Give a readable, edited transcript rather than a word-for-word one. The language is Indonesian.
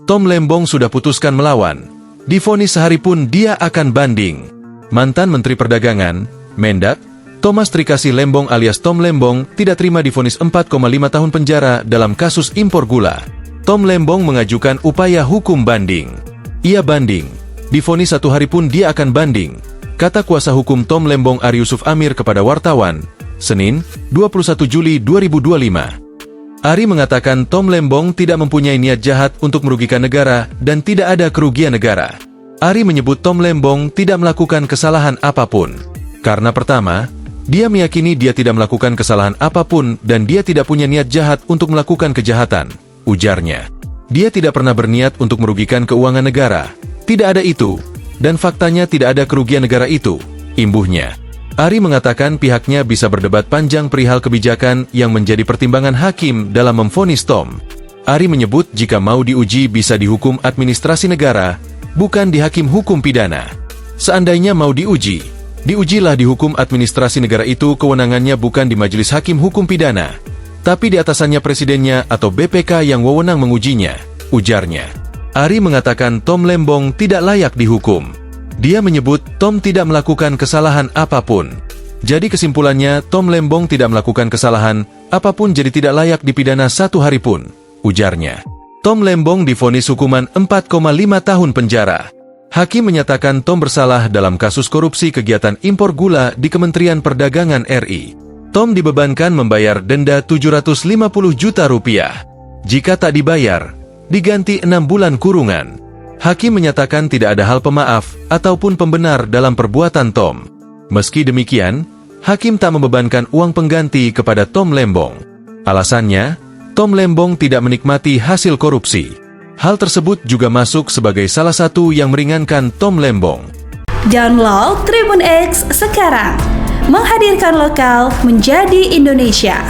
Tom Lembong sudah putuskan melawan. Divonis sehari pun dia akan banding. Mantan Menteri Perdagangan, Mendak, Thomas Trikasih Lembong alias Tom Lembong tidak terima divonis 4,5 tahun penjara dalam kasus impor gula. Tom Lembong mengajukan upaya hukum banding. Ia banding. Divonis 1 hari pun dia akan banding, kata kuasa hukum Tom Lembong Ari Yusuf Amir kepada wartawan, Senin, 21 Juli 2025. Ari mengatakan Tom Lembong tidak mempunyai niat jahat untuk merugikan negara dan tidak ada kerugian negara. Ari menyebut Tom Lembong tidak melakukan kesalahan apapun. Karena pertama, dia meyakini dia tidak melakukan kesalahan apapun dan dia tidak punya niat jahat untuk melakukan kejahatan, ujarnya. Dia tidak pernah berniat untuk merugikan keuangan negara. Tidak ada itu, dan faktanya tidak ada kerugian negara itu, imbuhnya. Ari mengatakan pihaknya bisa berdebat panjang perihal kebijakan yang menjadi pertimbangan hakim dalam memvonis Tom. Ari menyebut jika mau diuji bisa dihukum administrasi negara, bukan di hakim hukum pidana. Seandainya mau diuji, diujilah di hukum administrasi negara itu kewenangannya bukan di majelis hakim hukum pidana, tapi di atasannya presidennya atau BPK yang wewenang mengujinya, ujarnya. Ari mengatakan Tom Lembong tidak layak dihukum. Dia menyebut Tom tidak melakukan kesalahan apapun. Jadi kesimpulannya Tom Lembong tidak melakukan kesalahan apapun jadi tidak layak dipidana 1 hari pun, ujarnya. Tom Lembong divonis hukuman 4,5 tahun penjara. Hakim menyatakan Tom bersalah dalam kasus korupsi kegiatan impor gula di Kementerian Perdagangan RI. Tom dibebankan membayar denda 750 juta rupiah. Jika tak dibayar, diganti 6 bulan kurungan. Hakim menyatakan tidak ada hal pemaaf ataupun pembenar dalam perbuatan Tom. Meski demikian, hakim tak membebankan uang pengganti kepada Tom Lembong. Alasannya, Tom Lembong tidak menikmati hasil korupsi. Hal tersebut juga masuk sebagai salah satu yang meringankan Tom Lembong. Download Tribun X sekarang, menghadirkan lokal menjadi Indonesia.